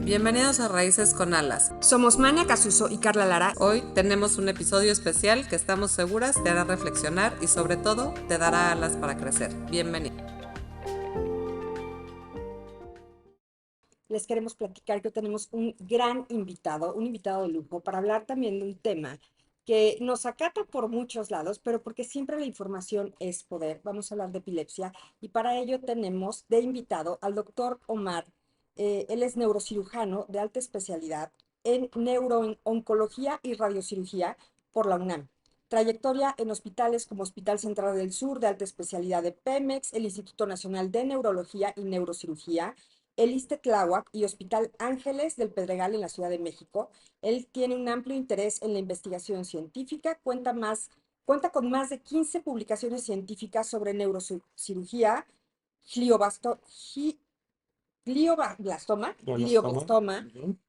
Bienvenidos a Raíces con Alas. Somos Mania Casuso y Carla Lara. Hoy tenemos un episodio especial que estamos seguras te hará reflexionar y sobre todo te dará alas para crecer. Bienvenido. Les queremos platicar que hoy tenemos un gran invitado, un invitado de lujo, para hablar también de un tema que nos acata por muchos lados, pero porque siempre la información es poder. Vamos a hablar de epilepsia y para ello tenemos de invitado al doctor Omar. Él es neurocirujano de alta especialidad en neurooncología y radiocirugía por la UNAM. Trayectoria en hospitales como Hospital Central del Sur de alta especialidad de Pemex, el Instituto Nacional de Neurología y Neurocirugía, el ISSSTE Tláhuac y Hospital Ángeles del Pedregal en la Ciudad de México. Él tiene un amplio interés en la investigación científica, cuenta con más de 15 publicaciones científicas sobre neurocirugía, glioblastoma, glioblastoma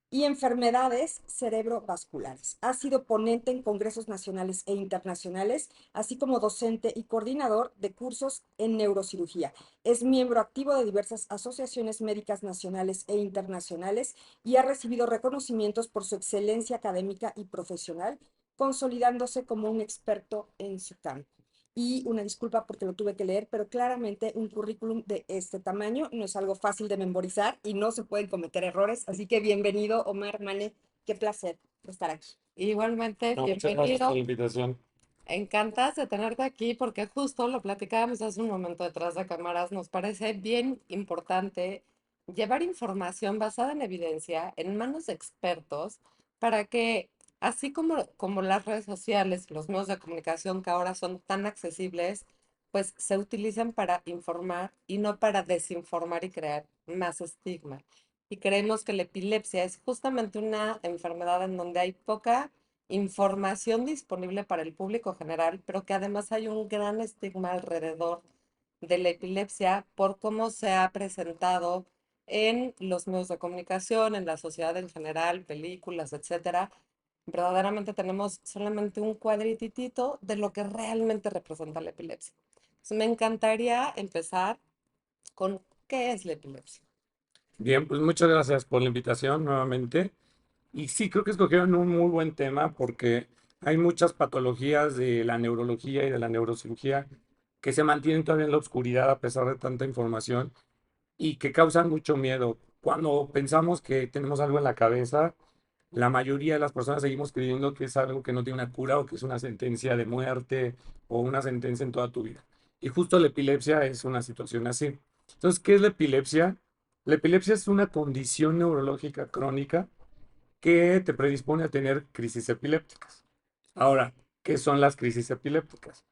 y enfermedades cerebrovasculares. Ha sido ponente en congresos nacionales e internacionales, así como docente y coordinador de cursos en neurocirugía. Es miembro activo de diversas asociaciones médicas nacionales e internacionales y ha recibido reconocimientos por su excelencia académica y profesional, consolidándose como un experto en su campo. Y una disculpa porque lo tuve que leer, pero claramente un currículum de este tamaño no es algo fácil de memorizar y no se pueden cometer errores. Así que bienvenido, Omar Mane. Qué placer estar aquí. Igualmente, No, muchas gracias bienvenido. por la invitación. Encantadas de tenerte aquí porque justo lo platicábamos hace un momento detrás de cámaras. Nos parece bien importante llevar información basada en evidencia en manos de expertos para que, así como las redes sociales, los medios de comunicación que ahora son tan accesibles, pues se utilicen para informar y no para desinformar y crear más estigma. Y creemos que la epilepsia es justamente una enfermedad en donde hay poca información disponible para el público general, pero que además hay un gran estigma alrededor de la epilepsia por cómo se ha presentado en los medios de comunicación, en la sociedad en general, películas, etcétera. Verdaderamente tenemos solamente un cuadrititito de lo que realmente representa la epilepsia. Entonces, me encantaría empezar con qué es la epilepsia. Bien, pues muchas gracias por la invitación nuevamente. Y sí, creo que escogieron un muy buen tema porque hay muchas patologías de la neurología y de la neurocirugía que se mantienen todavía en la oscuridad a pesar de tanta información y que causan mucho miedo. Cuando pensamos que tenemos algo en la cabeza, la mayoría de las personas seguimos creyendo que es algo que no tiene una cura o que es una sentencia de muerte o una sentencia en toda tu vida. Y justo la epilepsia es una situación así. Entonces, ¿qué es la epilepsia? La epilepsia es una condición neurológica crónica que te predispone a tener crisis epilépticas. Ahora, ¿qué son las crisis epilépticas?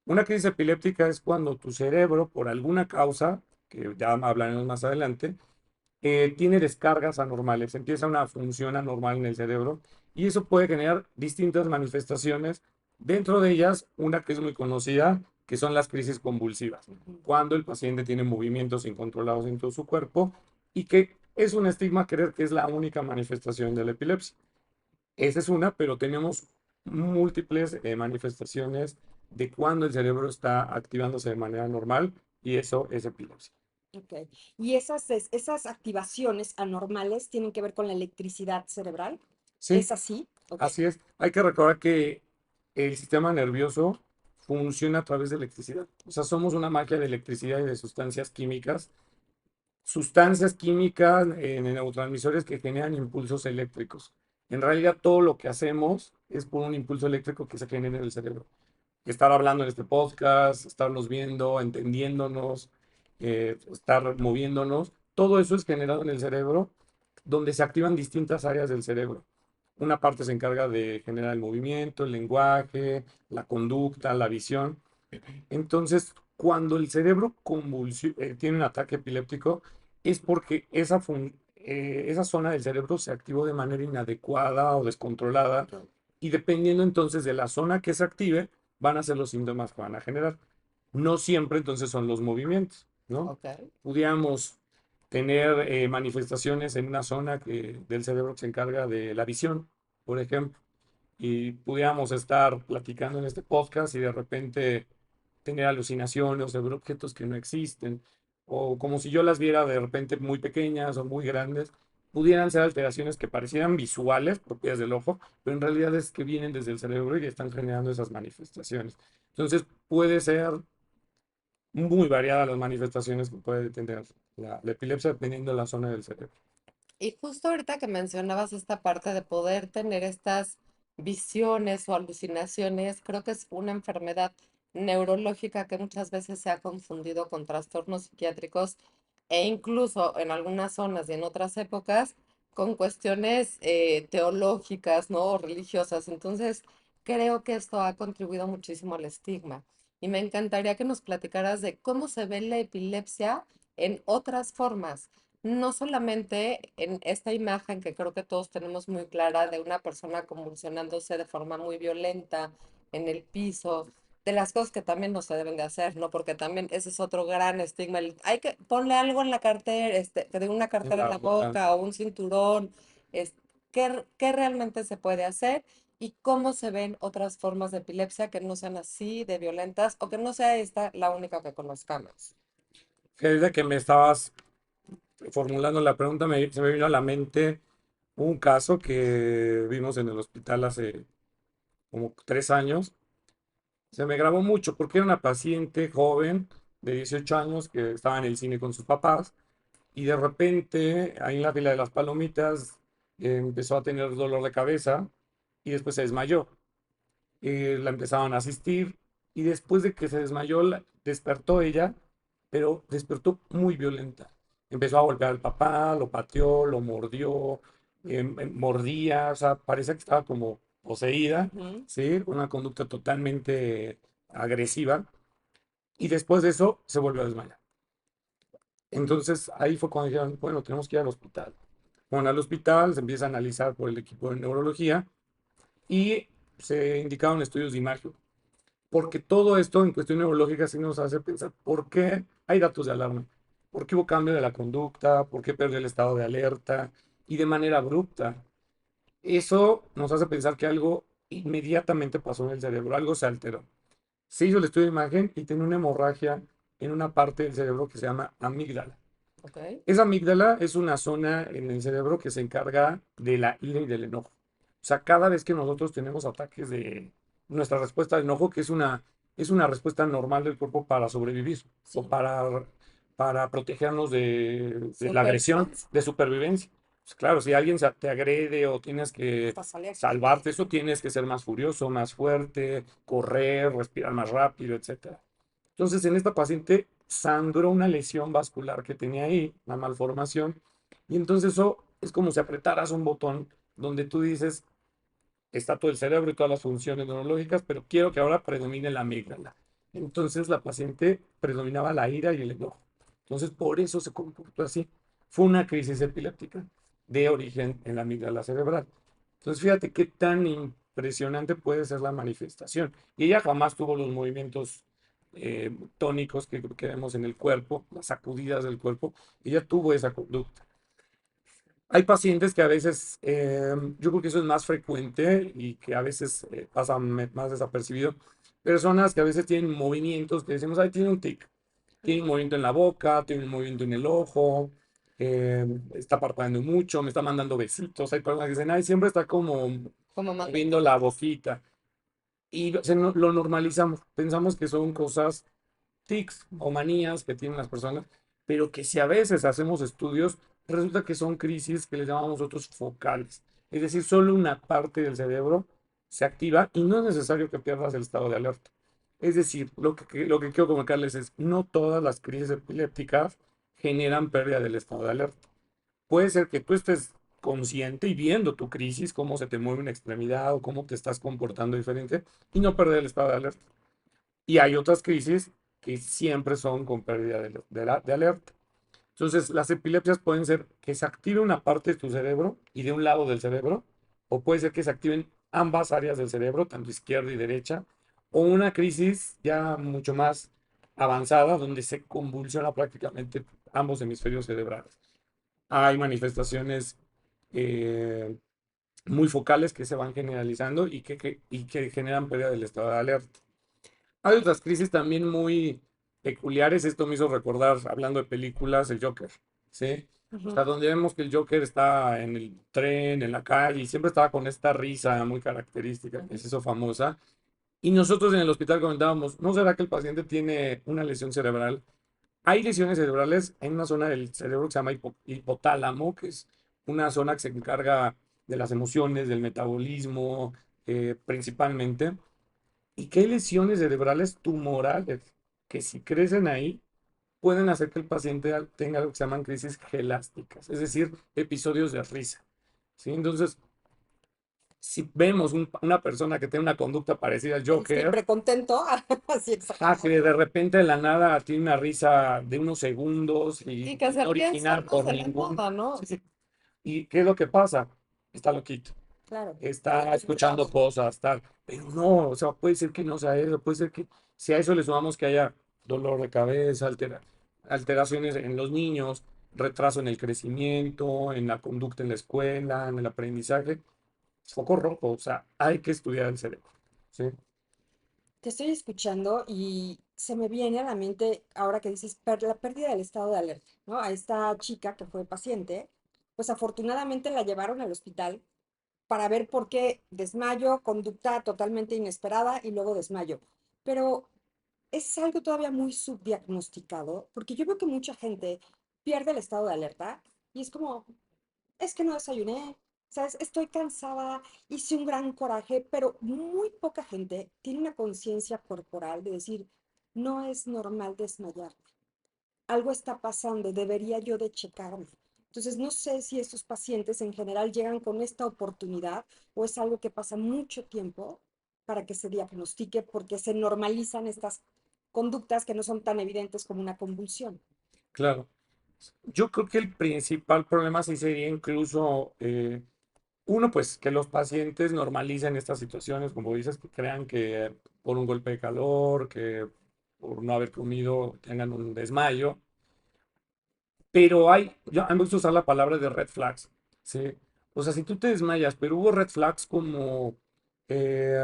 Una crisis epiléptica es cuando tu cerebro, por alguna causa, que ya hablaremos más adelante, tiene descargas anormales, empieza una función anormal en el cerebro y eso puede generar distintas manifestaciones, dentro de ellas una que es muy conocida, que son las crisis convulsivas, cuando el paciente tiene movimientos incontrolados en todo su cuerpo y que es un estigma creer que es la única manifestación de la epilepsia. Esa es una, pero tenemos múltiples manifestaciones de cuando el cerebro está activándose de manera normal y eso es epilepsia. Ok. ¿Y esas activaciones anormales tienen que ver con la electricidad cerebral? Sí, ¿Es así? Ok. así es. Hay que recordar que el sistema nervioso funciona a través de electricidad. O sea, somos una máquina de electricidad y de sustancias químicas en neurotransmisores que generan impulsos eléctricos. En realidad, todo lo que hacemos es por un impulso eléctrico que se genera en el cerebro. Estar hablando en este podcast, estarnos viendo, entendiéndonos, estar moviéndonos, todo eso es generado en el cerebro, donde se activan distintas áreas del cerebro. Una parte se encarga de generar el movimiento, el lenguaje, la conducta, la visión. Entonces, cuando el cerebro tiene un ataque epiléptico, es porque esa zona del cerebro se activó de manera inadecuada o descontrolada. Y dependiendo entonces de la zona que se active, van a ser los síntomas que van a generar. No siempre entonces son los movimientos, ¿no? Ok. Pudiéramos tener manifestaciones en una zona del cerebro que se encarga de la visión, por ejemplo, y pudiéramos estar platicando en este podcast y de repente tener alucinaciones o ver objetos que no existen, o como si yo las viera de repente muy pequeñas o muy grandes. pudieran ser alteraciones que parecieran visuales, propias del ojo, pero en realidad es que vienen desde el cerebro y están generando esas manifestaciones. Entonces puede ser muy variadas las manifestaciones que puede tener la epilepsia dependiendo de la zona del cerebro. Y justo ahorita que mencionabas esta parte de poder tener estas visiones o alucinaciones, creo que es una enfermedad neurológica que muchas veces se ha confundido con trastornos psiquiátricos e incluso en algunas zonas y en otras épocas con cuestiones teológicas, ¿no? O religiosas. Entonces, creo que esto ha contribuido muchísimo al estigma. Y me encantaría que nos platicaras de cómo se ve la epilepsia en otras formas, no solamente en esta imagen que creo que todos tenemos muy clara de una persona convulsionándose de forma muy violenta en el piso, de las cosas que también no se deben de hacer, ¿no? Porque también ese es otro gran estigma. Hay que ponle algo en la cartera, que de una En cartera en la la boca. boca o un cinturón, ¿qué realmente se puede hacer? Y cómo se ven otras formas de epilepsia que no sean así de violentas o que no sea esta la única que conozcamos. Fíjate que me estabas formulando la pregunta, se me vino a la mente un caso que vimos en el hospital hace como 3 años. Se me grabó mucho porque era una paciente joven de 18 años que estaba en el cine con sus papás y de repente ahí en la fila de las palomitas empezó a tener dolor de cabeza y después se desmayó. La empezaban a asistir y después de que se desmayó despertó ella, pero despertó muy violenta. Empezó a golpear al papá, lo pateó, lo mordió, mordía, o sea, parecía que estaba como poseída, Ujú. ¿sí? Una conducta totalmente agresiva y después de eso se volvió a desmayar. Entonces ahí fue cuando dijeron, bueno, tenemos que ir al hospital. Bueno, al hospital se empieza a analizar por el equipo de neurología y se indicaron estudios de imagen. Porque todo esto en cuestión neurológica sí nos hace pensar por qué hay datos de alarma, por qué hubo cambio de la conducta, por qué perdió el estado de alerta y de manera abrupta. Eso nos hace pensar que algo inmediatamente pasó en el cerebro, algo se alteró. Se hizo el estudio de imagen y tiene una hemorragia en una parte del cerebro que se llama amígdala. ¿Ok? Esa amígdala es una zona en el cerebro que se encarga de la ira y del enojo. O sea, cada vez que nosotros tenemos ataques de nuestra respuesta de enojo, que es una respuesta normal del cuerpo para sobrevivir o Sí, para protegernos de la agresión, Supervivencia. de supervivencia. Pues claro, si alguien te agrede o tienes que estás alerta. salvarte, eso tienes que ser más furioso, más fuerte, correr, respirar más rápido, etcétera. Entonces, en esta paciente sangró una lesión vascular que tenía ahí, una malformación, y entonces eso es como si apretaras un botón donde tú dices, está todo el cerebro y todas las funciones neurológicas, pero quiero que ahora predomine la amígdala. Entonces la paciente predominaba la ira y el enojo. Entonces por eso se comportó así. Fue una crisis epiléptica de origen en la amígdala cerebral. Entonces fíjate qué tan impresionante puede ser la manifestación. Y ella jamás tuvo los movimientos tónicos que vemos en el cuerpo, las sacudidas del cuerpo. Ella tuvo esa conducta. Hay pacientes que a veces, yo creo que eso es más frecuente y que a veces pasa más desapercibido. Personas que a veces tienen movimientos que decimos, ay, tiene un tic, tiene un movimiento en la boca, tiene un movimiento en el ojo, está parpadeando mucho, me está mandando besitos. Hay personas que dicen, ay, siempre está como Como moviendo la boquita. Y lo normalizamos, pensamos que son cosas tics o manías que tienen las personas, pero que si a veces hacemos estudios, resulta que son crisis que les llamamos nosotros focales. Es decir, solo una parte del cerebro se activa y no es necesario que pierdas el estado de alerta. Es decir, lo que quiero comunicarles es, no todas las crisis epilépticas generan pérdida del estado de alerta. Puede ser que tú estés consciente y viendo tu crisis, cómo se te mueve una extremidad o cómo te estás comportando diferente y no perder el estado de alerta. Y hay otras crisis que siempre son con pérdida de alerta. Entonces, las epilepsias pueden ser que se active una parte de tu cerebro y de un lado del cerebro, o puede ser que se activen ambas áreas del cerebro, tanto izquierda y derecha, o una crisis ya mucho más avanzada donde se convulsiona prácticamente ambos hemisferios cerebrales. Hay manifestaciones eh, muy focales que se van generalizando y que generan pérdida del estado de alerta. Hay otras crisis también muy peculiares. Esto me hizo recordar, hablando de películas, el Joker, ¿sí? O sea, donde vemos que el Joker está en el tren, en la calle, y siempre estaba con esta risa muy característica que se hizo famosa. Y nosotros en el hospital comentábamos, ¿no será que el paciente tiene una lesión cerebral? Hay lesiones cerebrales en una zona del cerebro que se llama hipotálamo, que es una zona que se encarga de las emociones, del metabolismo, principalmente, y que hay lesiones cerebrales tumorales que si crecen ahí pueden hacer que el paciente tenga lo que se llaman crisis gelásticas, es decir, episodios de risa. ¿Sí? Entonces, si vemos una persona que tiene una conducta parecida al Él Joker, siempre contento, así que exactamente. de repente de la nada tiene una risa de unos segundos Y y que se no piensa, original no por se le ningún... nota, ¿no? Sí. ¿Y qué es lo que pasa? Está loquito, Claro. está escuchando cosas, tal, pero no, o sea, puede ser que no sea eso, puede ser que si a eso le sumamos que haya dolor de cabeza, alteraciones en los niños, retraso en el crecimiento, en la conducta en la escuela, en el aprendizaje, foco rojo, o sea, hay que estudiar el cerebro, ¿sí? Te estoy escuchando y se me viene a la mente, ahora que dices, la pérdida del estado de alerta, ¿no? A esta chica que fue paciente, pues afortunadamente la llevaron al hospital para ver por qué desmayo, conducta totalmente inesperada y luego desmayo. Pero es algo todavía muy subdiagnosticado, porque yo veo que mucha gente pierde el estado de alerta y es como, es que no desayuné, ¿sabes? Estoy cansada, hice un gran coraje, pero muy poca gente tiene una conciencia corporal de decir, no es normal desmayarme, algo está pasando, debería yo de checarme. Entonces, no sé si estos pacientes en general llegan con esta oportunidad o es algo que pasa mucho tiempo para que se diagnostique porque se normalizan estas conductas que no son tan evidentes como una convulsión. Claro. Yo creo que el principal problema sí sería incluso, uno, pues que los pacientes normalicen estas situaciones, como dices, que crean que por un golpe de calor, que por no haber comido tengan un desmayo. Pero a mí me gusta usar la palabra de red flags, ¿sí? O sea, si tú te desmayas, pero hubo red flags como eh,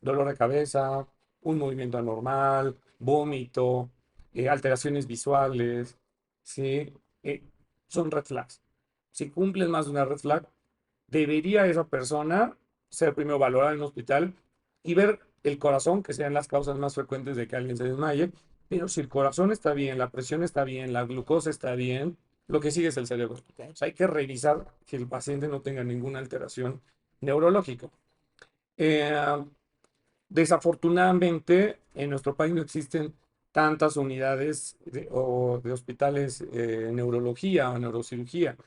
dolor de cabeza, un movimiento anormal, vómito, alteraciones visuales, ¿sí? Eh, son red flags. Si cumplen más de una red flag, debería esa persona ser primero valorada en un hospital y ver el corazón, que sean las causas más frecuentes de que alguien se desmaye. Pero si el corazón está bien, la presión está bien, la glucosa está bien, lo que sigue es el cerebro. O sea, hay que revisar que el paciente no tenga ninguna alteración neurológica. Eh, Desafortunadamente, en nuestro país no existen tantas unidades o de hospitales en neurología o neurocirugía.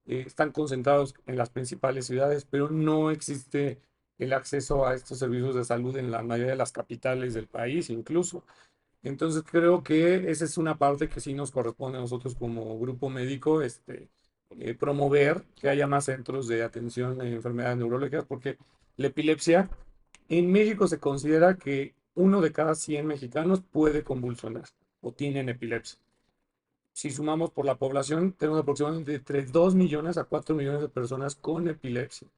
Están concentrados en las principales ciudades, pero no existe el acceso a estos servicios de salud en la mayoría de las capitales del país, incluso. Entonces creo que esa es una parte que sí nos corresponde a nosotros como grupo médico, promover que haya más centros de atención de enfermedades neurológicas, porque la epilepsia en México se considera que uno de cada 100 mexicanos puede convulsionar o tienen epilepsia. Si sumamos por la población, tenemos aproximadamente entre 2 millones a 4 millones de personas con epilepsia.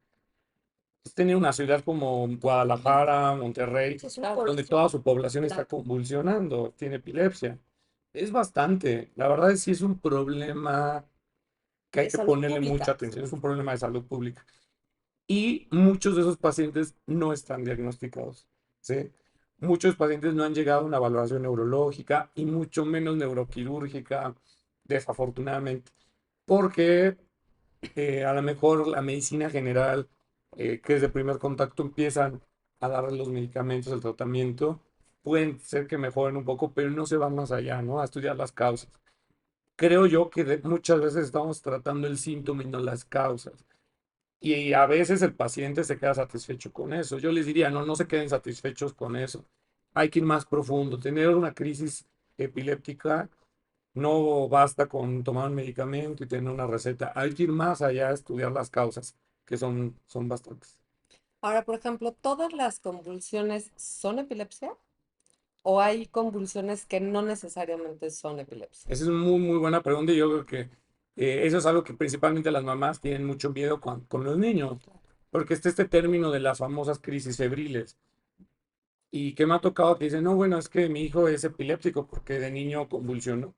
Es tener una ciudad como Guadalajara, Monterrey, Sí, es una donde población. toda su población está convulsionando, tiene epilepsia. Es bastante. La verdad es que sí es un problema que hay De que salud ponerle mucha pública. atención. Es un problema de salud pública. Y muchos de esos pacientes no están diagnosticados, ¿sí? Muchos pacientes no han llegado a una valoración neurológica y mucho menos neuroquirúrgica, desafortunadamente, porque a lo mejor la medicina general, que es de primer contacto, empiezan a darle los medicamentos, el tratamiento, pueden ser que mejoren un poco, pero no se van más allá, ¿no? A estudiar las causas. Creo yo que muchas veces estamos tratando el síntoma y no las causas. Y a veces el paciente se queda satisfecho con eso. Yo les diría, no, no se queden satisfechos con eso. Hay que ir más profundo. Tener una crisis epiléptica no basta con tomar un medicamento y tener una receta. Hay que ir más allá a estudiar las causas, que son bastantes. Ahora, por ejemplo, ¿todas las convulsiones son epilepsia? ¿O hay convulsiones que no necesariamente son epilepsia? Esa es una muy, muy buena pregunta y yo creo que eso es algo que principalmente las mamás tienen mucho miedo con los niños, porque está este término de las famosas crisis febriles. Y que me ha tocado que dicen, no, bueno, es que mi hijo es epiléptico porque de niño convulsionó.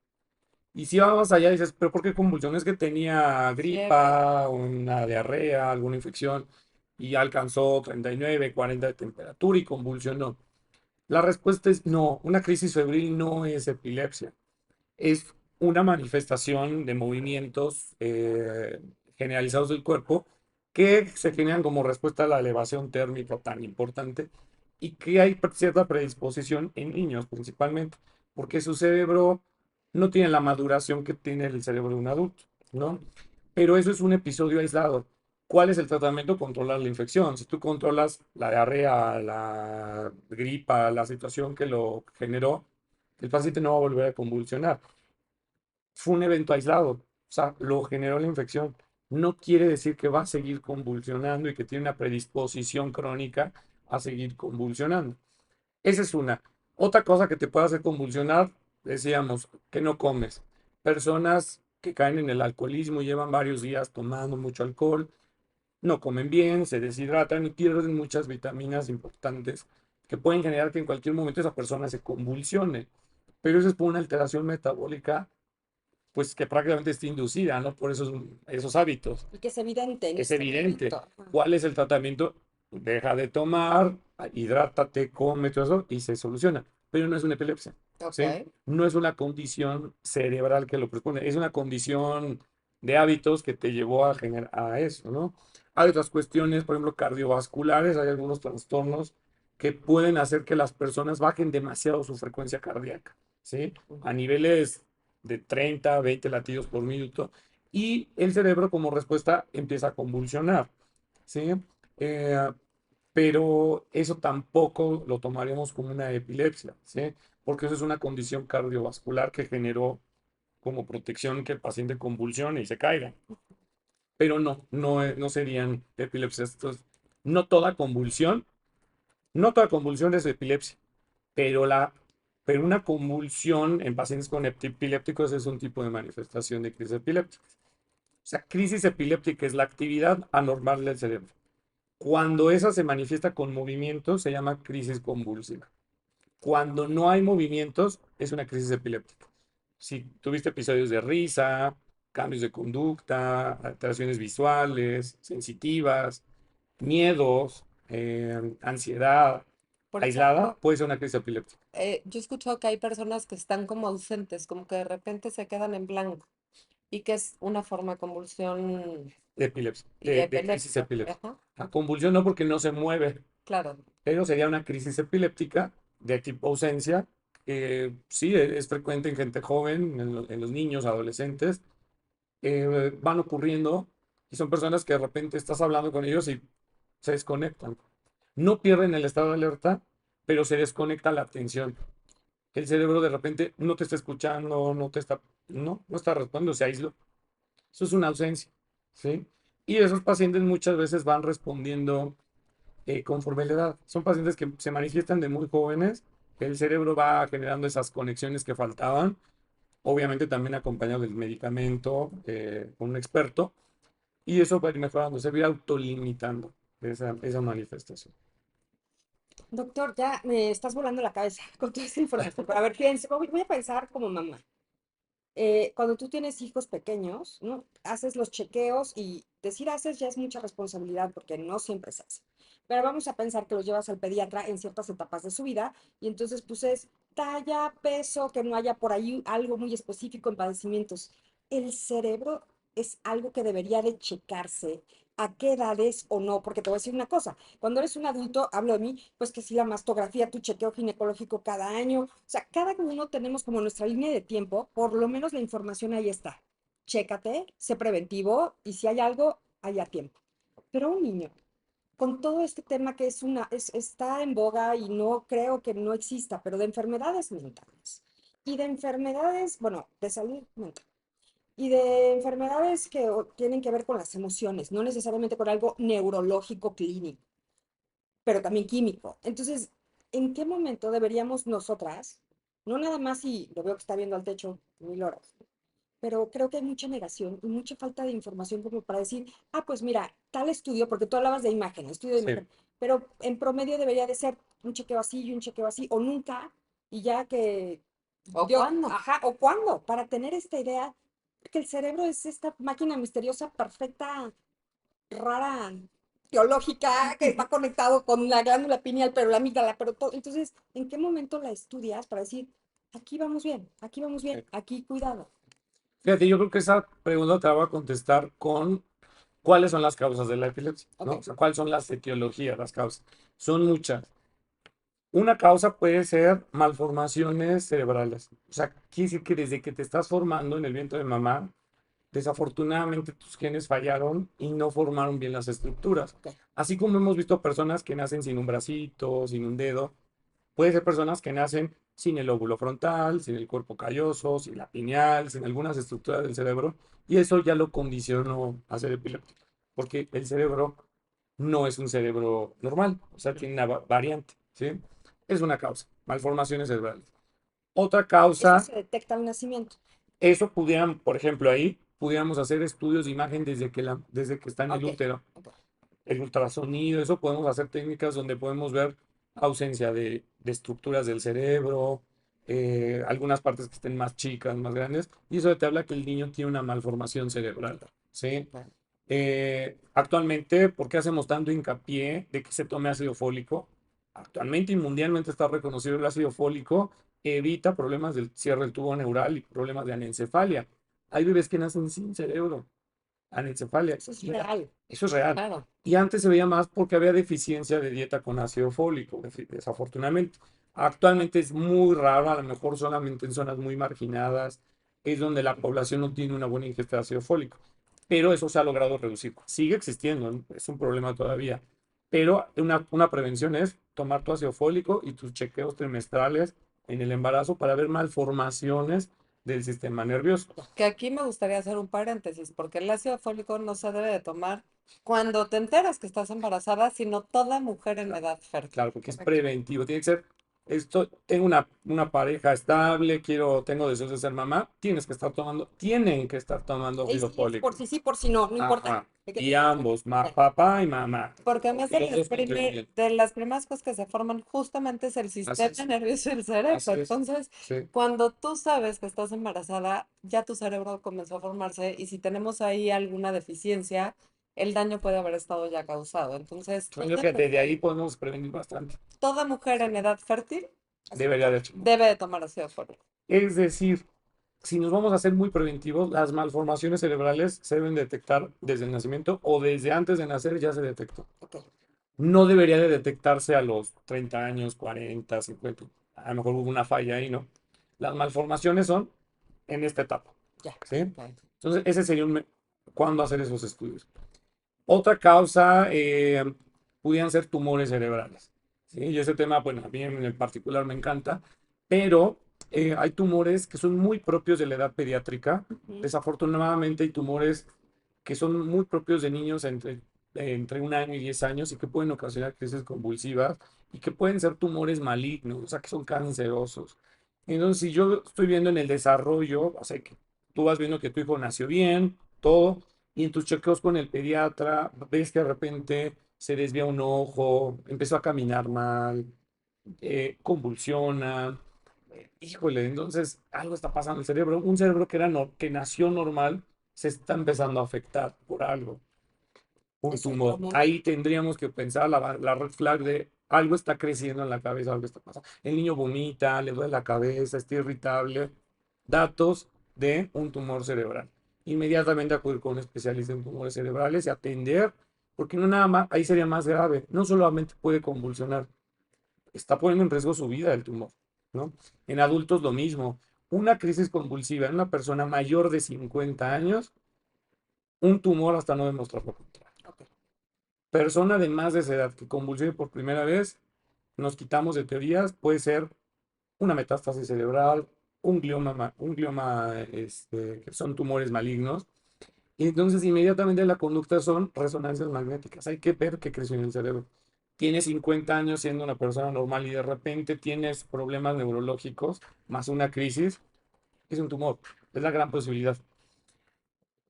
Y si vamos allá, dices, pero ¿por qué convulsiones? Que tenía Fiebre. gripa, una diarrea, alguna infección, y alcanzó 39, 40 de temperatura y convulsionó. La respuesta es no, una crisis febril no es epilepsia, es una manifestación de movimientos generalizados del cuerpo que se generan como respuesta a la elevación térmica tan importante y que hay cierta predisposición en niños principalmente, porque su cerebro no tiene la maduración que tiene el cerebro de un adulto, ¿no? Pero eso es un episodio aislado. ¿Cuál es el tratamiento? Controlar la infección. Si tú controlas la diarrea, la gripa, la situación que lo generó, el paciente no va a volver a convulsionar. Fue un evento aislado, o sea, lo generó la infección. No quiere decir que va a seguir convulsionando y que tiene una predisposición crónica a seguir convulsionando. Esa es una. Otra cosa que te puede hacer convulsionar, decíamos, que no comes. Personas que caen en el alcoholismo, llevan varios días tomando mucho alcohol, no comen bien, se deshidratan y pierden muchas vitaminas importantes que pueden generar que en cualquier momento esa persona se convulsione. Pero eso es por una alteración metabólica pues que prácticamente está inducida, ¿no? Por esos hábitos. Y que es evidente en Es este evidente. momento. Ajá. ¿Cuál es el tratamiento? Deja de tomar, hidrátate, come, todo eso, y se soluciona. Pero no es una epilepsia, Ok. ¿sí? No es una condición cerebral que lo predispone, es una condición de hábitos que te llevó a generar a eso, ¿no? Hay otras cuestiones, por ejemplo, cardiovasculares, hay algunos trastornos que pueden hacer que las personas bajen demasiado su frecuencia cardíaca, ¿sí? A niveles de 30, 20 latidos por minuto y el cerebro como respuesta empieza a convulsionar, ¿sí? Eh, pero eso tampoco lo tomaríamos como una epilepsia, ¿sí? Porque eso es una condición cardiovascular que generó como protección que el paciente convulsione y se caiga. Pero no serían epilepsias. Entonces, no toda convulsión, no toda convulsión es epilepsia, pero pero una convulsión en pacientes con epilépticos es un tipo de manifestación de crisis epiléptica. O sea, crisis epiléptica es la actividad anormal del cerebro. Cuando esa se manifiesta con movimientos, se llama crisis convulsiva. Cuando no hay movimientos, es una crisis epiléptica. Si tuviste episodios de risa, cambios de conducta, alteraciones visuales, sensitivas, miedos, ansiedad Por aislada, ejemplo, puede ser una crisis epiléptica yo he escuchado que hay personas que están como ausentes, como que de repente se quedan en blanco y que es una forma de convulsión de epilepsia, y de crisis epiléptica. epiléptica. Ajá, La convulsión no porque no se mueve, claro. pero sería una crisis epiléptica de tipo ausencia, que sí es frecuente en gente joven, en los niños, adolescentes, van ocurriendo y son personas que de repente estás hablando con ellos y se desconectan. No pierden el estado de alerta, pero se desconecta la atención. El cerebro de repente no te está escuchando, no está respondiendo, se aisló. Eso es una ausencia, ¿sí? Y esos pacientes muchas veces van respondiendo conforme la edad. Son pacientes que se manifiestan de muy jóvenes, el cerebro va generando esas conexiones que faltaban, obviamente también acompañado del medicamento, con un experto, y eso va a ir mejorando, se va a ir autolimitando esa manifestación. Doctor, ya me estás volando la cabeza con toda esta información. Pero a ver, pienso, voy a pensar como mamá. Cuando tú tienes hijos pequeños, ¿no? Haces los chequeos y decir haces ya es mucha responsabilidad porque no siempre se hace. Pero vamos a pensar que los llevas al pediatra en ciertas etapas de su vida y entonces pues es talla, peso, que no haya por ahí algo muy específico en padecimientos. El cerebro es algo que debería de checarse a qué edades o no, porque te voy a decir una cosa, cuando eres un adulto, hablo de mí, pues que si la mastografía, tu chequeo ginecológico cada año, o sea, cada uno tenemos como nuestra línea de tiempo, por lo menos la información ahí está. Chécate, sé preventivo y si hay algo, haya tiempo. Pero un niño, con todo este tema que está en boga y no creo que no exista, pero de enfermedades mentales y de enfermedades, bueno, de salud mental y de enfermedades que tienen que ver con las emociones, no necesariamente con algo neurológico clínico, pero también químico. Entonces, ¿en qué momento deberíamos nosotras, no nada más si lo veo que está viendo al techo 1000 horas, pero creo que hay mucha negación y mucha falta de información como para decir, ah, pues mira, tal estudio, porque tú hablabas de imagen, estudio de Sí. imagen, pero en promedio debería de ser un chequeo así y un chequeo así, o nunca, y ya que ¿O cuándo? Ajá, o cuándo, para tener esta idea, que el cerebro es esta máquina misteriosa, perfecta, rara, biológica, que está conectado con la glándula pineal, pero la amígdala, pero todo. Entonces, ¿en qué momento la estudias para decir, aquí vamos bien, aquí cuidado? Fíjate, yo creo que esa pregunta te la voy a contestar con cuáles son las causas de la epilepsia, ¿no? Ok, O sea, cuáles son las etiologías, las causas. Son muchas. Una causa puede ser malformaciones cerebrales. O sea, quiere decir que desde que te estás formando en el vientre de mamá, desafortunadamente tus genes fallaron y no formaron bien las estructuras. ok. Así como hemos visto personas que nacen sin un bracito, sin un dedo, puede ser personas que nacen sin el lóbulo frontal, sin el cuerpo calloso, sin la pineal, sin algunas estructuras del cerebro, y eso ya lo condicionó a ser epiléptico, porque el cerebro no es un cerebro normal, o sea, tiene una variante, ¿sí? Es una causa, malformaciones cerebrales. Otra Eso causa, se detecta al nacimiento. eso pudieran, por ejemplo, ahí pudiéramos hacer estudios de imagen desde que está en el Ok, útero, ok. el ultrasonido, eso podemos hacer técnicas donde podemos ver ausencia de estructuras del cerebro, algunas partes que estén más chicas, más grandes, y eso te habla que el niño tiene una malformación cerebral, ¿sí? Bueno, Actualmente, ¿por qué hacemos tanto hincapié de que se tome ácido fólico? Actualmente y mundialmente está reconocido el ácido fólico evita problemas del cierre del tubo neural y problemas de anencefalia. Hay bebés que nacen sin cerebro, anencefalia. eso es real. Eso es real. Claro. Y antes se veía más porque había deficiencia de dieta con ácido fólico, desafortunadamente. Actualmente es muy raro, a lo mejor solamente en zonas muy marginadas es donde la población no tiene una buena ingesta de ácido fólico. Pero eso se ha logrado reducir. Sigue existiendo, ¿no? Es un problema todavía. Pero una prevención es tomar tu ácido fólico y tus chequeos trimestrales en el embarazo para ver malformaciones del sistema nervioso. Que aquí me gustaría hacer un paréntesis, porque el ácido fólico no se debe de tomar cuando te enteras que estás embarazada, sino toda mujer en edad fértil. Claro, porque es Correcto. preventivo. Tiene que ser, tengo una pareja estable, tengo deseos de ser mamá, tienen que estar tomando Y ácido sí, es por fólico. si sí, por si no, no importa. Ajá. Y ambos, papá y mamá, Porque además los dos contribuyen. de las primeras cosas que se forman justamente es el Así sistema es, nervioso y el cerebro. así es. Entonces, Sí, cuando tú sabes que estás embarazada, ya tu cerebro comenzó a formarse y si tenemos ahí alguna deficiencia, el daño puede haber estado ya causado. Entonces, yo creo que desde ahí podemos prevenir bastante. toda mujer en edad fértil Debería de hecho. debe de tomar ácido fólico. Es decir, si nos vamos a hacer muy preventivos, las malformaciones cerebrales se deben detectar desde el nacimiento o desde antes de nacer ya se detectó. Ok, No debería de detectarse a los 30 años, 40, 50. A lo mejor hubo una falla ahí, ¿no? Las malformaciones son en esta etapa, ya. ¿sí? Ok. Entonces, ese sería cuándo hacer esos estudios. Otra causa pudieran ser tumores cerebrales, ¿sí? Y ese tema, bueno, a mí en el particular me encanta, pero hay tumores que son muy propios de la edad pediátrica. Ujú. Desafortunadamente hay tumores que son muy propios de niños entre 1 año y 10 años y que pueden ocasionar crisis convulsivas y que pueden ser tumores malignos, o sea, que son cancerosos. Entonces, si yo estoy viendo en el desarrollo, o sea, que tú vas viendo que tu hijo nació bien, todo, y en tus chequeos con el pediatra ves que de repente se desvía un ojo, empezó a caminar mal, convulsiona. Híjole, entonces algo está pasando en el cerebro. Un cerebro que nació normal se está empezando a afectar por algo, un Es el tumor. común. Ahí tendríamos que pensar la red flag de algo está creciendo en la cabeza, algo está pasando. El niño vomita, le duele la cabeza, está irritable. Datos de un tumor cerebral. Inmediatamente acudir con un especialista en tumores cerebrales y atender, porque no nada más, ahí sería más grave. No solamente puede convulsionar, está poniendo en riesgo su vida el tumor, ¿no? En adultos lo mismo. Una crisis convulsiva en una persona mayor de 50 años, un tumor hasta no demostrar lo contrario. Ok. Persona de más de esa edad que convulsione por primera vez, nos quitamos de teorías, puede ser una metástasis cerebral, que son tumores malignos. Y entonces inmediatamente la conducta son resonancias magnéticas. Hay que ver qué creció en el cerebro. Tienes 50 años siendo una persona normal y de repente tienes problemas neurológicos más una crisis, es un tumor. Es la gran posibilidad.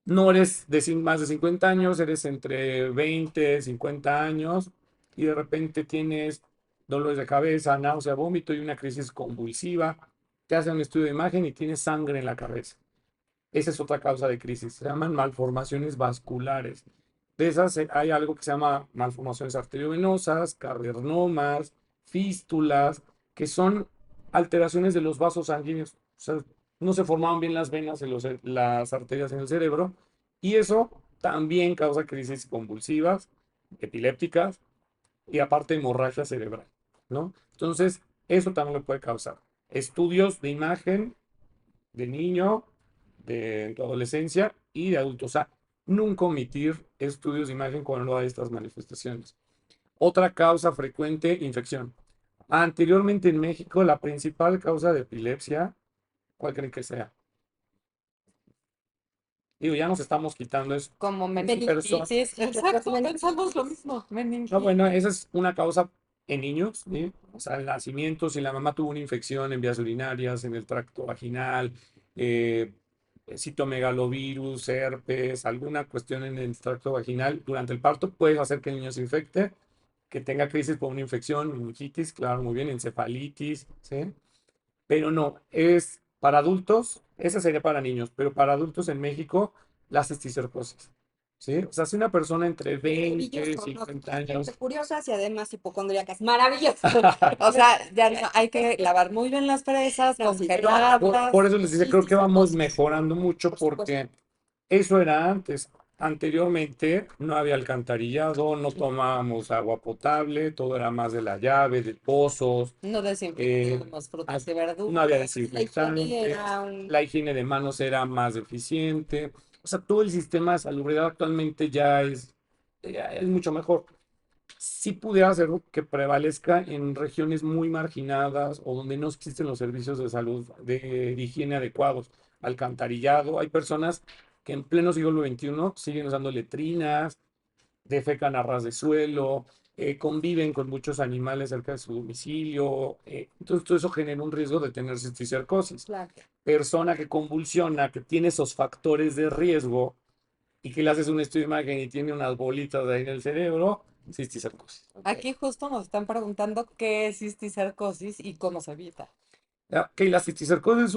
No eres más de 50 años, eres entre 20, 50 años y de repente tienes dolores de cabeza, náusea, vómito y una crisis convulsiva. te hacen un estudio de imagen y tienes sangre en la cabeza. Esa es otra causa de crisis. Se llaman malformaciones vasculares. De esas hay algo que se llama malformaciones arteriovenosas, cavernomas, fístulas, que son alteraciones de los vasos sanguíneos. O sea, no se formaban bien las venas y las arterias en el cerebro. Y eso también causa crisis convulsivas, epilépticas y aparte hemorragia cerebral, ¿no? Entonces, eso también lo puede causar. Estudios de imagen de niño, de tu adolescencia y de adulto. O sea, nunca omitir estudios de imagen cuando hay estas manifestaciones. Otra causa frecuente, infección. Anteriormente en México, la principal causa de epilepsia, ¿cuál creen que sea? Digo, ya nos estamos quitando eso. Como Personas. meningitis. Sí, Exacto, meningitis. pensamos lo mismo. No, Meningitis. bueno, esa es una causa en niños, ¿sí? O sea, el nacimiento, si la mamá tuvo una infección en vías urinarias, en el tracto vaginal, eh, citomegalovirus, herpes, alguna cuestión en el tracto vaginal durante el parto, puede hacer que el niño se infecte, que tenga crisis por una infección, meningitis, claro, muy bien, encefalitis, ¿sí? Pero no, es para adultos, esa sería para niños, pero para adultos en México, la cisticercosis, ¿sí? O sea, si una persona entre 20 y Maravilloso, ¿no? 50 Gente años. curiosas y además hipocondríacas. Maravilloso. O sea, ya no, hay que lavar muy bien las fresas, No, sí, pero Por congelarlas. eso les decía, creo que vamos cisticercosis, mejorando mucho por supuesto. porque eso era antes. Anteriormente no había alcantarillado, no tomábamos agua potable, todo era más de la llave, de pozos, No eh, desinfectamos ah, frutas y no había verduras. La higiene desinfectantes, era un... la higiene de manos era más deficiente. O sea, todo el sistema de salubridad actualmente ya es mucho mejor. Sí pudiera ser que prevalezca en regiones muy marginadas o donde no existen los servicios de salud, de higiene adecuados, alcantarillado. Hay personas que en pleno siglo XXI siguen usando letrinas, defecan a ras de suelo, conviven con muchos animales cerca de su domicilio. Entonces, todo eso genera un riesgo de tener cisticercosis. Claro. Persona que convulsiona, que tiene esos factores de riesgo y que le haces un estudio de imagen y tiene unas bolitas ahí en el cerebro, cisticercosis. Ok. Aquí justo nos están preguntando qué es cisticercosis y cómo se evita. Ok, la cisticercosis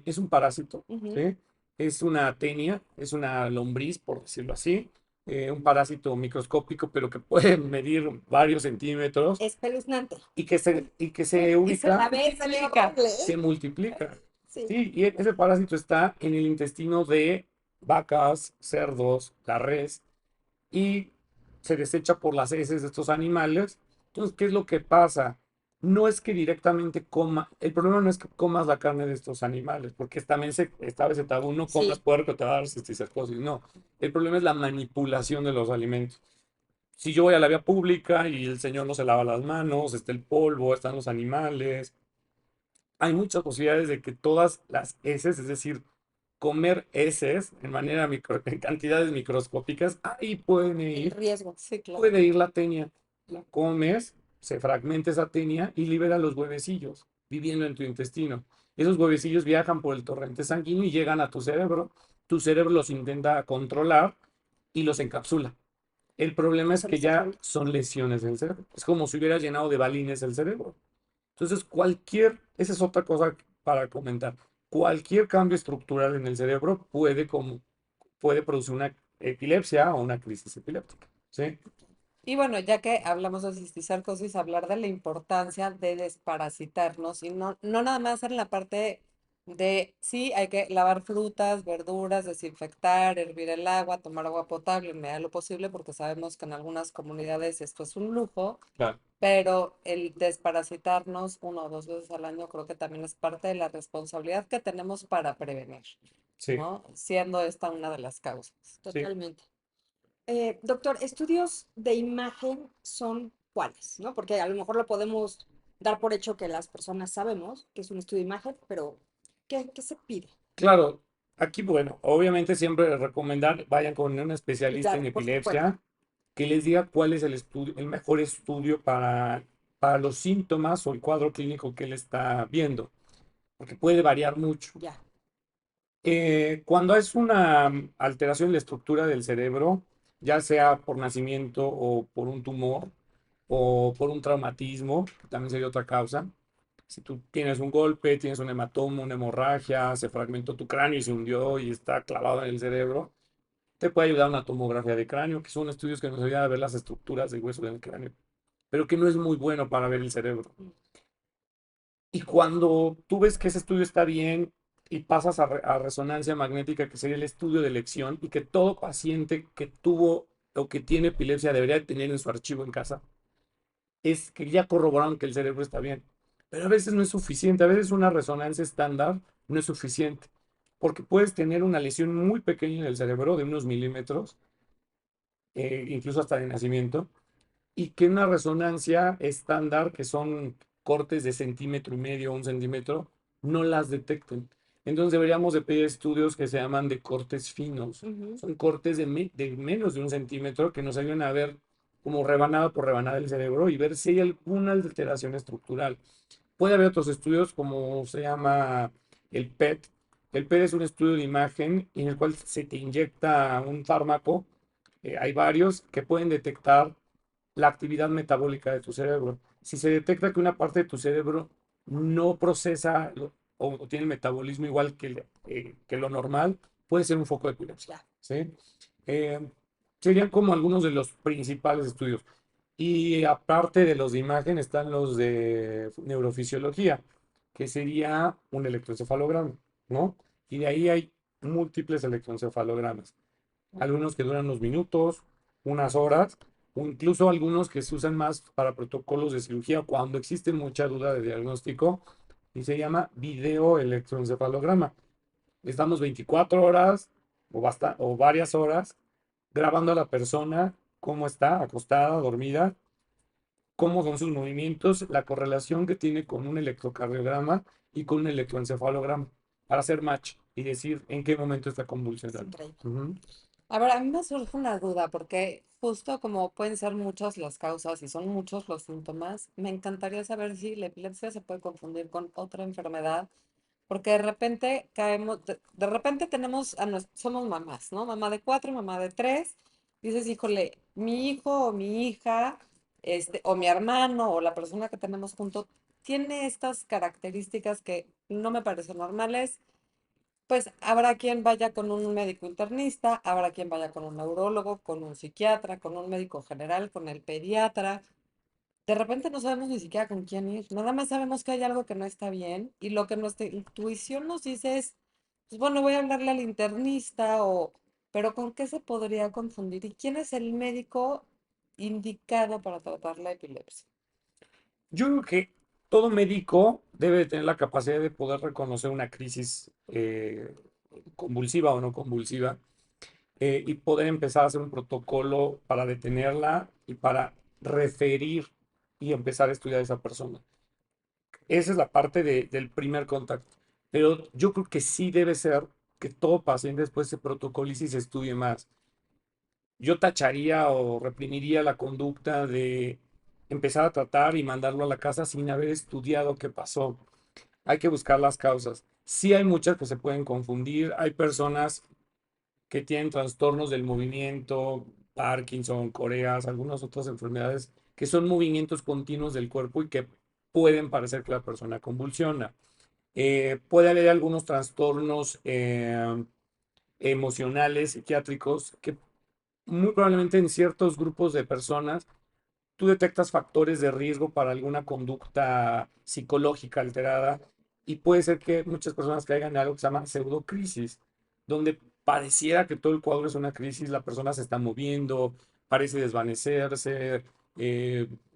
es un parásito, Ujú. ¿sí? Es una tenia, es una lombriz, por decirlo así, un parásito microscópico, pero que puede medir varios centímetros Espeluznante. y que se Y se La ubica, vez salió multiplica. horrible, se ¿eh? multiplica. Sí. Sí, y ese parásito está en el intestino de vacas, cerdos, la res, y se desecha por las heces de estos animales. Entonces, ¿qué es lo que pasa? No es que directamente el problema no es que comas la carne de estos animales, porque también esta vez el tabú, no comas Sí. puerco, te va a dar cisticercosis, no. El problema es la manipulación de los alimentos. Si yo voy a la vía pública y el señor no se lava las manos, está el polvo, están los animales, hay muchas posibilidades de que todas las heces, es decir, comer heces en cantidades microscópicas, ahí El riesgo. Sí, claro. puede ir la tenia. La comes, se fragmenta esa tenia y libera los huevecillos viviendo en tu intestino. Esos huevecillos viajan por el torrente sanguíneo y llegan a tu cerebro. Tu cerebro los intenta controlar y los encapsula. El problema es Se que los ya absorbe. son lesiones del cerebro. Es como si hubiera llenado de balines el cerebro. Entonces, esa es otra cosa para comentar. Cualquier cambio estructural en el cerebro puede producir una epilepsia o una crisis epiléptica. ¿Sí? Y bueno, ya que hablamos de cisticercosis, hablar de la importancia de desparasitarnos y no nada más en la parte de, sí, hay que lavar frutas, verduras, desinfectar, hervir el agua, tomar agua potable en medida de lo posible, porque sabemos que en algunas comunidades esto es un lujo, Claro. pero el desparasitarnos 1 o 2 veces al año creo que también es parte de la responsabilidad que tenemos para prevenir, Sí, ¿no? Siendo esta una de las causas. sí. Totalmente. Doctor, estudios de imagen son cuáles, ¿no? Porque a lo mejor lo podemos dar por hecho que las personas sabemos que es un estudio de imagen, pero ¿qué se pide? Claro, aquí, bueno, obviamente siempre recomendar, vayan con un Sí, especialista en claro, por supuesto. epilepsia que les diga cuál es el mejor estudio para los síntomas o el cuadro clínico que él está viendo, porque puede variar mucho. Ya, Cuando es una alteración en la estructura del cerebro, ya sea por nacimiento o por un tumor o por un traumatismo, que también sería otra causa, Si tú tienes un golpe, tienes un hematoma, una hemorragia, se fragmentó tu cráneo y se hundió y está clavado en el cerebro, te puede ayudar una tomografía de cráneo, que son estudios que nos ayudan a ver las estructuras del hueso del cráneo, pero que no es muy bueno para ver el cerebro. Y cuando tú ves que ese estudio está bien y pasas a resonancia magnética, que sería el estudio de elección, y que todo paciente que tuvo o que tiene epilepsia debería tener en su archivo en casa, es que ya corroboraron que el cerebro está bien. Pero a veces no es suficiente, a veces una resonancia estándar no es suficiente, porque puedes tener una lesión muy pequeña en el cerebro de unos milímetros, incluso hasta de nacimiento, y que una resonancia estándar, que son cortes de centímetro y medio o un centímetro, no las detecten. Entonces deberíamos de pedir estudios que se llaman de cortes finos. Ujú. Son cortes de menos de un centímetro que nos ayudan a ver como rebanada por rebanada el cerebro y ver si hay alguna alteración estructural. Puede haber otros estudios como se llama el PET. El PET es un estudio de imagen en el cual se te inyecta un fármaco. Hay varios que pueden detectar la actividad metabólica de tu cerebro. Si se detecta que una parte de tu cerebro no procesa o tiene el metabolismo igual que lo normal, puede ser un foco de epilepsia. Ya. ¿Sí? Eh, Serían como algunos de los principales estudios. Y aparte de los de imagen están los de neurofisiología, que sería un electroencefalograma, ¿no? Y de ahí hay múltiples electroencefalogramas. Algunos que duran unos minutos, unas horas, o incluso algunos que se usan más para protocolos de cirugía cuando existe mucha duda de diagnóstico, y se llama videoelectroencefalograma. Estamos 24 horas o varias horas grabando a la persona cómo está, acostada, dormida, cómo son sus movimientos, la correlación que tiene con un electrocardiograma y con un electroencefalograma para hacer match y decir en qué momento está Es convulsionando. increíble. Ujú. A ver, a mí me surge una duda, porque justo como pueden ser muchas las causas y son muchos los síntomas, me encantaría saber si la epilepsia se puede confundir con otra enfermedad, porque de repente caemos, de repente tenemos somos mamás, ¿no? Mamá de cuatro, mamá de tres, dices, híjole, mi hijo o mi hija, o mi hermano o la persona que tenemos junto, tiene estas características que no me parecen normales. Pues habrá quien vaya con un médico internista, habrá quien vaya con un neurólogo, con un psiquiatra, con un médico general, con el pediatra. De repente no sabemos ni siquiera con quién ir. Nada más sabemos que hay algo que no está bien y lo que nuestra intuición nos dice es, pues bueno, voy a hablarle al internista o, pero ¿con qué se podría confundir? ¿Y quién es el médico indicado para tratar la epilepsia? Yo creo que todo médico debe de tener la capacidad de poder reconocer una crisis convulsiva o no convulsiva, y poder empezar a hacer un protocolo para detenerla y para referir y empezar a estudiar a esa persona. Esa es la parte del primer contacto. Pero yo creo que sí debe ser que todo paciente después se protocolice y se estudie más. Yo tacharía o reprimiría la conducta de empezar a tratar y mandarlo a la casa sin haber estudiado qué pasó. Hay que buscar las causas. Sí hay muchas que se pueden confundir. Hay personas que tienen trastornos del movimiento, Parkinson, Coreas, algunas otras enfermedades que son movimientos continuos del cuerpo y que pueden parecer que la persona convulsiona. Puede haber algunos trastornos emocionales, psiquiátricos, que muy probablemente en ciertos grupos de personas tú detectas factores de riesgo para alguna conducta psicológica alterada, y puede ser que muchas personas caigan en algo que se llama pseudocrisis, donde pareciera que todo el cuadro es una crisis, la persona se está moviendo, parece desvanecerse,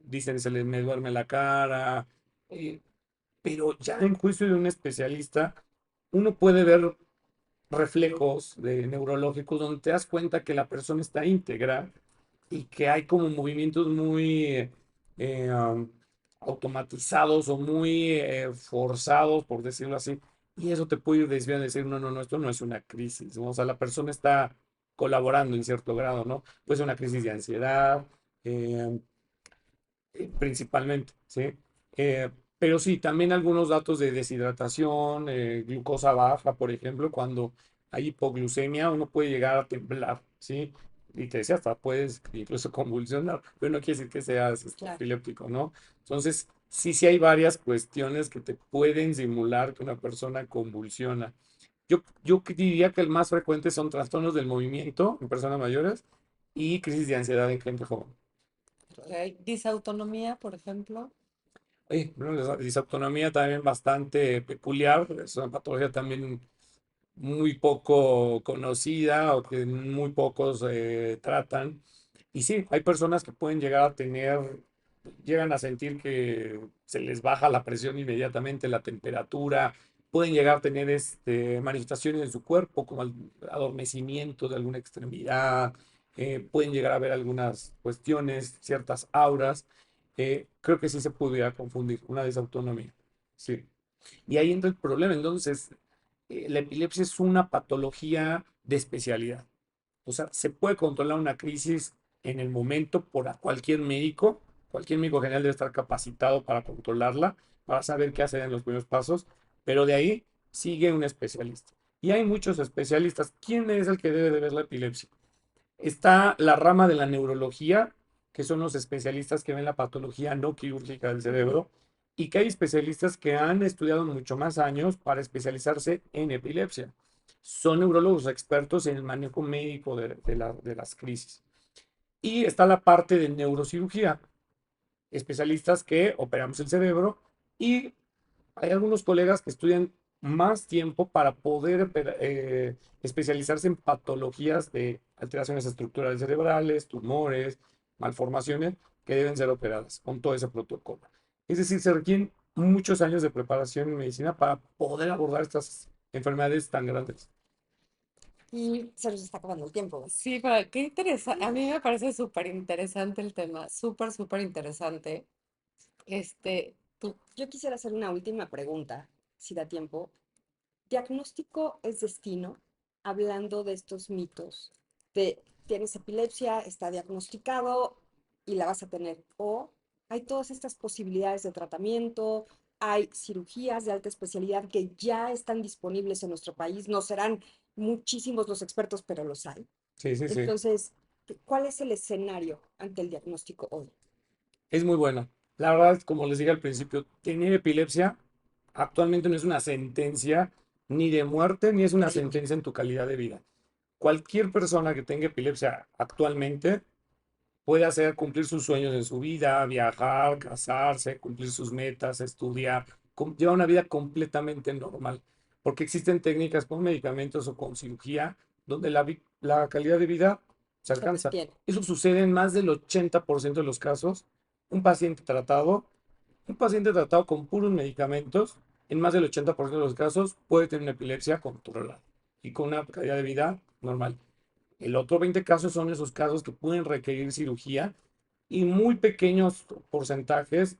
dicen se les me duerme la cara, eh, pero ya en juicio de un especialista, uno puede ver reflejos neurológicos donde te das cuenta que la persona está íntegra y que hay como movimientos muy automatizados o muy forzados, por decirlo así. Y eso te puede ir desviando y decir, no, no, no, esto no es una crisis, ¿no? O sea, la persona está colaborando en cierto grado, ¿no? Puede ser una crisis de ansiedad, eh, principalmente, ¿sí? Eh, pero sí, también algunos datos de deshidratación, glucosa baja, por ejemplo, cuando hay hipoglucemia, uno puede llegar a temblar, ¿sí? y te decía, hasta puedes incluso convulsionar, pero no quiere decir que seas Claro. epiléptico, ¿no? Entonces, sí hay varias cuestiones que te pueden simular que una persona convulsiona. Yo diría que el más frecuente son trastornos del movimiento en personas mayores y crisis de ansiedad en gente joven. Disautonomía, por ejemplo. Bueno, la disautonomía también bastante peculiar, es una patología también muy poco conocida o que muy pocos tratan. Y sí, hay personas que pueden llegar a tener, llegan a sentir que se les baja la presión inmediatamente, la temperatura, pueden llegar a tener manifestaciones en su cuerpo como el adormecimiento de alguna extremidad, pueden llegar a ver algunas cuestiones, ciertas auras. Creo que sí se pudiera confundir una desautonomía. Sí. Y ahí entra el problema. Entonces, la epilepsia es una patología de especialidad. O sea, se puede controlar una crisis en el momento por cualquier médico. Cualquier médico general debe estar capacitado para controlarla, para saber qué hacer en los primeros pasos, pero de ahí sigue un especialista. Y hay muchos especialistas. ¿Quién es el que debe de ver la epilepsia? Está la rama de la neurología, que son los especialistas que ven la patología no quirúrgica del cerebro, y que hay especialistas que han estudiado mucho más años para especializarse en epilepsia. Son neurólogos expertos en el manejo médico de las crisis. Y está la parte de neurocirugía, especialistas que operamos el cerebro y hay algunos colegas que estudian más tiempo para poder especializarse en patologías de alteraciones estructurales cerebrales, tumores, malformaciones que deben ser operadas con todo ese protocolo. Es decir, se requieren muchos años de preparación en medicina para poder abordar estas enfermedades tan grandes. Y se nos está acabando el tiempo. Sí, pero qué interesante. A mí me parece súper interesante el tema, súper, súper interesante. Tú, Yo quisiera hacer una última pregunta, si da tiempo. ¿Diagnóstico es destino? Hablando de estos mitos de tienes epilepsia, está diagnosticado y la vas a tener. O hay todas estas posibilidades de tratamiento, hay cirugías de alta especialidad que ya están disponibles en nuestro país. No serán muchísimos los expertos, pero los hay. Sí, sí, sí. Entonces, ¿cuál es el escenario ante el diagnóstico hoy? Es muy bueno. La verdad, como les dije al principio, tener epilepsia actualmente no es una sentencia ni de muerte, ni es una sentencia en tu calidad de vida. Cualquier persona que tenga epilepsia actualmente puede hacer cumplir sus sueños en su vida, viajar, casarse, cumplir sus metas, estudiar, llevar una vida completamente normal, porque existen técnicas con medicamentos o con cirugía donde la calidad de vida se Se alcanza. mantiene. Eso sucede en más del 80% de los casos. Un paciente tratado, un paciente tratado con puros medicamentos, en más del 80% de los casos puede tener una epilepsia controlada y con una calidad de vida normal. El otro 20 casos son esos casos que pueden requerir cirugía y muy pequeños porcentajes,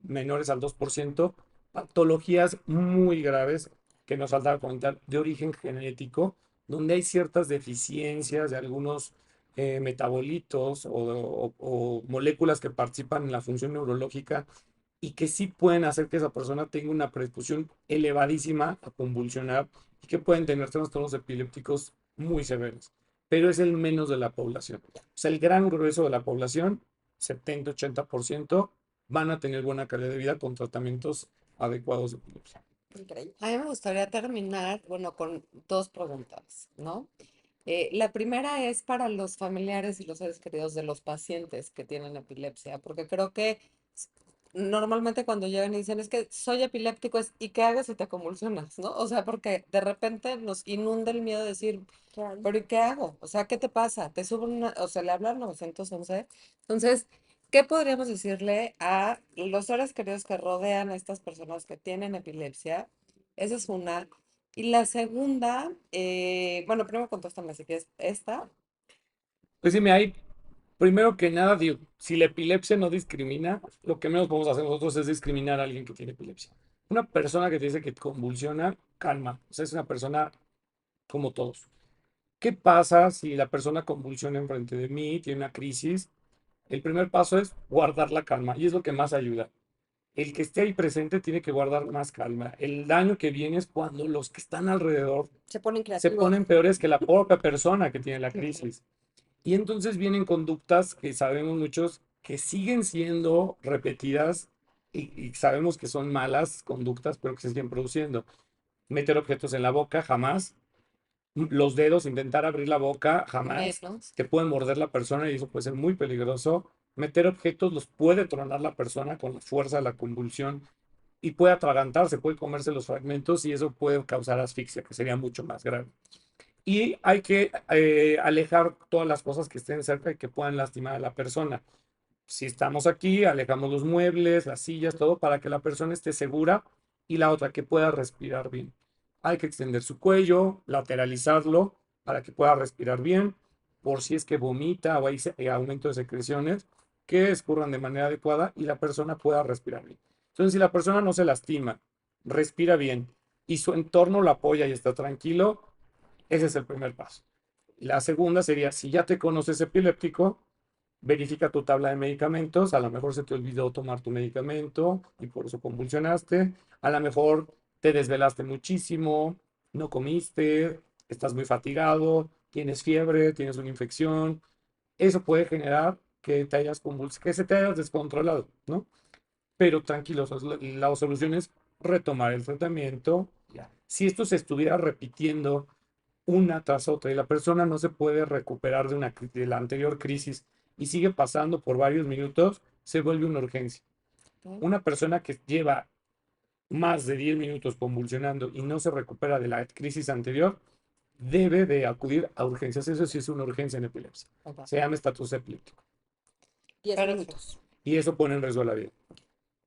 menores al 2%, patologías muy graves que nos falta comentar de origen genético, donde hay ciertas deficiencias de algunos metabolitos o moléculas que participan en la función neurológica y que sí pueden hacer que esa persona tenga una predisposición elevadísima a convulsionar y que pueden tener trastornos epilépticos muy severos. Pero es el menos de la población. O sea, el gran grueso de la población, 70-80%, van a tener buena calidad de vida con tratamientos adecuados de epilepsia. Increíble. a mí me gustaría terminar, bueno, con dos preguntas, ¿no? La primera es para los familiares y los seres queridos de los pacientes que tienen epilepsia, porque creo que s- normalmente cuando llegan y dicen es que soy epiléptico, ¿y qué hago si te convulsionas, no? O sea, porque de repente nos inunda el miedo de decir, Claro. pero ¿y qué hago? O sea, ¿qué te pasa? Te subo o sea, le hablan 911. Entonces, ¿qué podríamos decirle a los seres queridos que rodean a estas personas que tienen epilepsia? Esa es una. Y la segunda, bueno, primero contéstame si quieres esta. Pues dime, ahí, primero que nada, digo, si la epilepsia no discrimina, lo que menos podemos hacer nosotros es discriminar a alguien que tiene epilepsia. Una persona que te dice que convulsiona, calma. O sea, es una persona como todos. ¿Qué pasa si la persona convulsiona enfrente de mí, tiene una crisis? El primer paso es guardar la calma y es lo que más ayuda. El que esté ahí presente tiene que guardar más calma. El daño que viene es cuando los que están alrededor Se ponen se creativos. ponen peores que la propia persona que tiene la crisis. Y entonces vienen conductas que sabemos muchos que siguen siendo repetidas y sabemos que son malas conductas, pero que se siguen produciendo. Meter objetos en la boca, jamás. Los dedos, intentar abrir la boca, jamás. Menos. Te pueden morder la persona y eso puede ser muy peligroso. Meter objetos los puede tronar la persona con la fuerza de la convulsión y puede atragantarse, puede comerse los fragmentos y eso puede causar asfixia, que sería mucho más grave. Y hay que alejar todas las cosas que estén cerca y que puedan lastimar a la persona. Si estamos aquí, alejamos los muebles, las sillas, todo para que la persona esté segura y la otra que pueda respirar bien. Hay que extender su cuello, lateralizarlo para que pueda respirar bien, por si es que vomita o hay aumento de secreciones, que escurran de manera adecuada y la persona pueda respirar bien. Entonces, si la persona no se lastima, respira bien y su entorno lo apoya y está tranquilo, ese es el primer paso. La segunda sería, si ya te conoces epiléptico, verifica tu tabla de medicamentos, a lo mejor se te olvidó tomar tu medicamento y por eso convulsionaste, a lo mejor te desvelaste muchísimo, no comiste, estás muy fatigado, tienes fiebre, tienes una infección, eso puede generar que te hayas que se te hayas descontrolado, ¿no? Pero tranquilos, la solución es retomar el tratamiento. Si esto se estuviera repitiendo una tras otra y la persona no se puede recuperar de la anterior crisis y sigue pasando por varios minutos, se vuelve una urgencia. Ok. Una persona que lleva más de 10 minutos convulsionando y no se recupera de la crisis anterior, debe de acudir a urgencias. Eso sí es una urgencia en epilepsia. Ok. Se llama estatus epiléptico. 10 Perfecto. minutos. Y eso pone en riesgo la vida.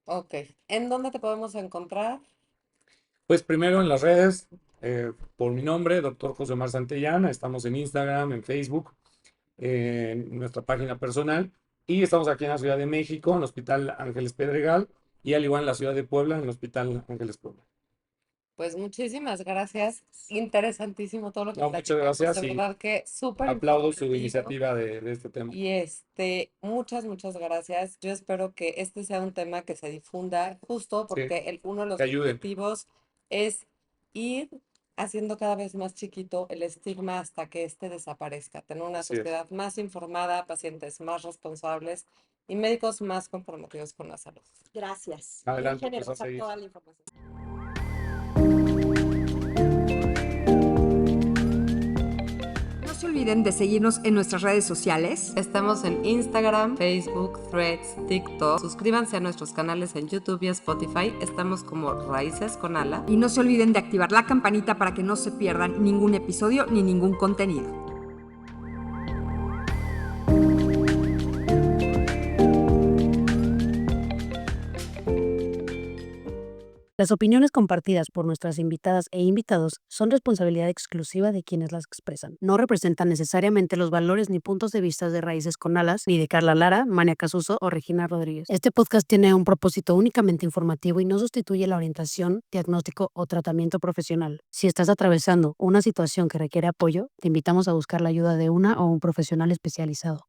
Ok. ¿En dónde te podemos encontrar? Pues primero en las redes, por mi nombre, doctor José Omar Santellana. Estamos en Instagram, en Facebook, en nuestra página personal. Y estamos aquí en la Ciudad de México, en el Hospital Ángeles Pedregal, y al igual en la Ciudad de Puebla, en el Hospital Ángeles Puebla. Pues muchísimas gracias. Interesantísimo todo lo que No, muchas platicamos. De gracias y verdad que súper aplaudo su informativo. iniciativa de este tema. Y muchas gracias. Yo espero que este sea un tema que se difunda justo Sí, porque uno de que los ayuden. objetivos es ir haciendo cada vez más chiquito el estigma hasta que este desaparezca. Tener una Así es. sociedad más informada, pacientes más responsables y médicos más comprometidos con la salud. Gracias. Muy Adelante, pues a generosa seguir. toda la información. No se olviden de seguirnos en nuestras redes sociales. Estamos en Instagram, Facebook, Threads, TikTok. Suscríbanse a nuestros canales en YouTube y Spotify. Estamos como Raíces con Ala. Y no se olviden de activar la campanita para que no se pierdan ningún episodio ni ningún contenido. Las opiniones compartidas por nuestras invitadas e invitados son responsabilidad exclusiva de quienes las expresan. No representan necesariamente los valores ni puntos de vista de Raíces con Alas, ni de Carla Lara, Mania Casuso o Regina Rodríguez. Este podcast tiene un propósito únicamente informativo y no sustituye la orientación, diagnóstico o tratamiento profesional. Si estás atravesando una situación que requiere apoyo, te invitamos a buscar la ayuda de una o un profesional especializado.